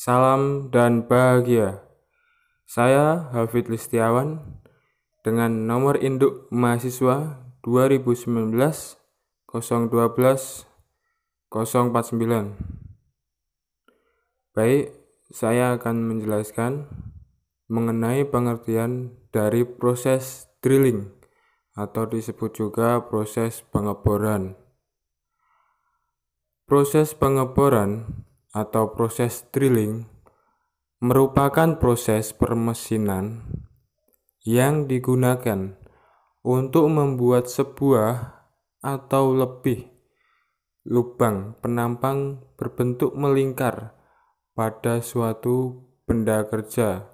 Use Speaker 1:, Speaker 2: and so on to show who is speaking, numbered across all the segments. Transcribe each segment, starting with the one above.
Speaker 1: salam dan bahagia. Saya Hafid Listiawan dengan nomor induk mahasiswa 2019 012 049. Baik, saya akan menjelaskan mengenai pengertian dari proses drilling atau disebut juga proses pengeboran. Proses pengeboran atau proses drilling merupakan proses permesinan yang digunakan untuk membuat sebuah atau lebih lubang penampang berbentuk melingkar pada suatu benda kerja,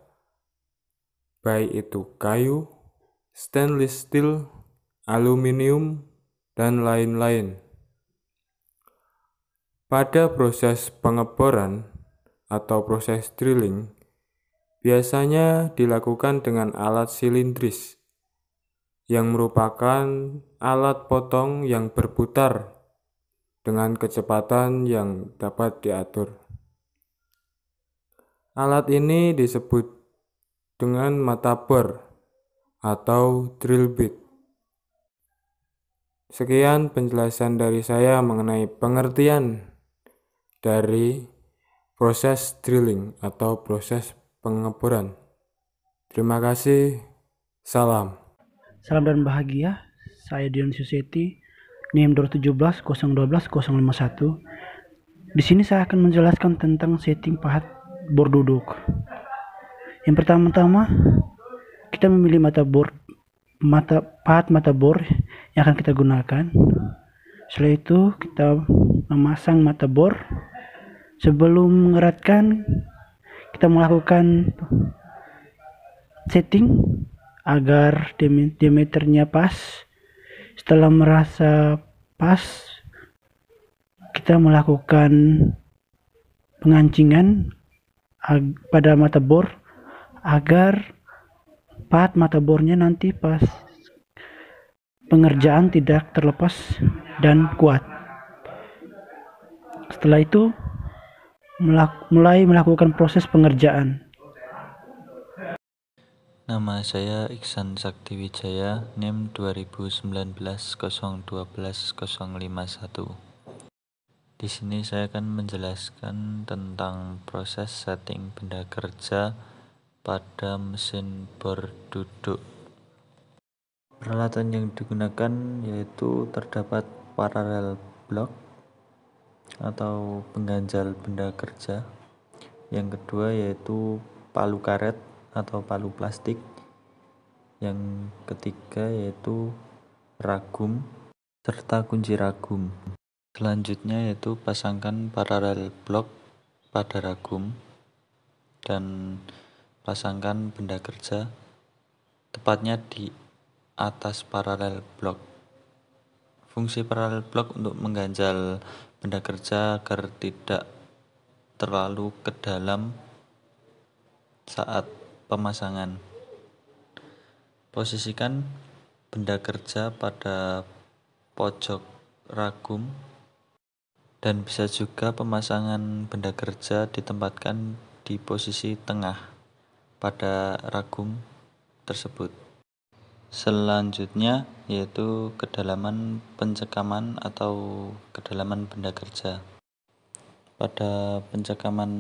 Speaker 1: baik itu kayu, stainless steel, aluminium, dan lain-lain. Pada proses pengeboran atau proses drilling biasanya dilakukan dengan alat silindris yang merupakan alat potong yang berputar dengan kecepatan yang dapat diatur. Alat ini disebut dengan mata bor atau drill bit. Sekian penjelasan dari saya mengenai pengertian dari proses drilling atau proses pengeboran. Terima kasih. Salam.
Speaker 2: Salam dan bahagia. Saya Dion Suseti, NIM 217 012 051. Di sini saya akan menjelaskan tentang setting pahat bor duduk. Yang pertama-tama kita memilih pahat mata bor yang akan kita gunakan. Setelah itu kita memasang mata bor. Sebelum mengeratkan, kita melakukan setting agar diameternya pas. Setelah merasa pas, kita melakukan pengancingan pada mata bor agar pahat mata bornya nanti pas pengerjaan tidak terlepas dan kuat. Setelah itu mulai melakukan proses pengerjaan.
Speaker 3: Nama saya Iksan Saktiwijaya, NIM 2019 012 051. Di sini saya akan menjelaskan tentang proses setting benda kerja pada mesin bor duduk. Peralatan yang digunakan yaitu terdapat paralel block atau pengganjal benda kerja. Yang kedua yaitu palu karet atau palu plastik. Yang ketiga yaitu ragum serta kunci ragum. Selanjutnya yaitu pasangkan paralel block pada ragum dan pasangkan benda kerja tepatnya di atas paralel block. Fungsi paralel block untuk mengganjal benda kerja agar tidak terlalu ke dalam saat pemasangan. Posisikan benda kerja pada pojok ragum dan bisa juga pemasangan benda kerja ditempatkan di posisi tengah pada ragum tersebut. Selanjutnya yaitu kedalaman pencekaman atau kedalaman benda kerja. Pada pencekaman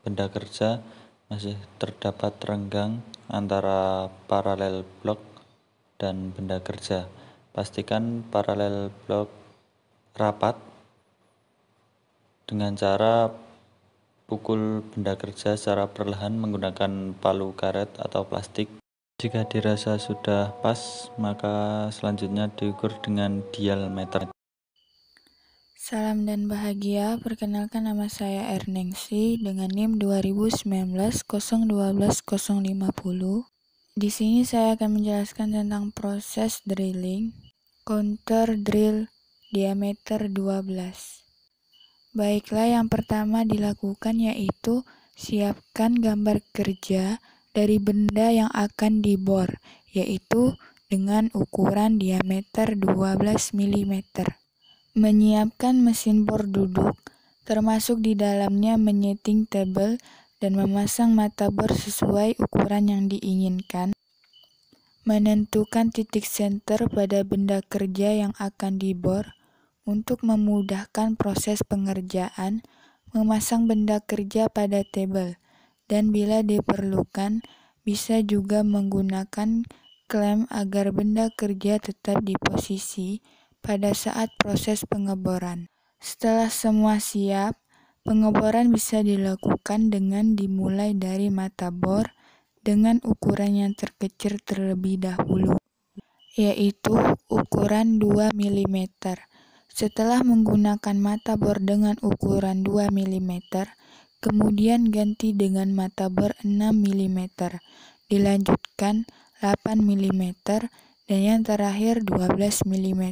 Speaker 3: benda kerja masih terdapat renggang antara paralel blok dan benda kerja. Pastikan paralel blok rapat dengan cara pukul benda kerja secara perlahan menggunakan palu karet atau plastik. Jika dirasa sudah pas, maka selanjutnya diukur dengan dial meter.
Speaker 4: Salam dan bahagia, perkenalkan nama saya Erningsi dengan NIM 2019 012 050. Di sini saya akan menjelaskan tentang proses drilling, counter drill diameter 12. Baiklah, yang pertama dilakukan yaitu siapkan gambar kerja dari benda yang akan dibor, yaitu dengan ukuran diameter 12 mm. Menyiapkan mesin bor duduk. termasuk di dalamnya menyeting tabel dan memasang mata bor sesuai ukuran yang diinginkan, menentukan titik senter pada benda kerja yang akan dibor untuk memudahkan proses pengerjaan, memasang benda kerja pada tabel, dan bila diperlukan, bisa juga menggunakan klem agar benda kerja tetap di posisi pada saat proses pengeboran. Setelah semua siap, pengeboran bisa dilakukan dengan dimulai dari mata bor dengan ukuran yang terkecil terlebih dahulu, yaitu ukuran 2 mm. Setelah menggunakan mata bor dengan ukuran 2 mm, kemudian ganti dengan mata bor 6 mm, dilanjutkan 8 mm, dan yang terakhir 12 mm.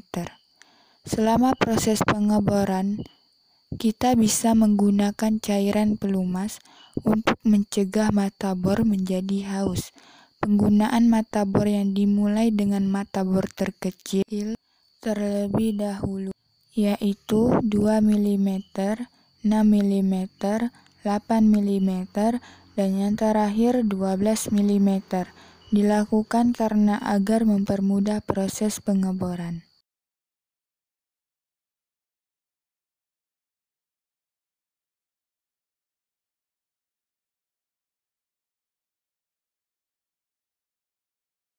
Speaker 4: Selama proses pengeboran, kita bisa menggunakan cairan pelumas untuk mencegah mata bor menjadi haus. Penggunaan mata bor yang dimulai dengan mata bor terkecil terlebih dahulu, yaitu 2 mm, 6 mm, 8 mm, dan yang terakhir 12 mm, dilakukan karena agar mempermudah proses pengeboran.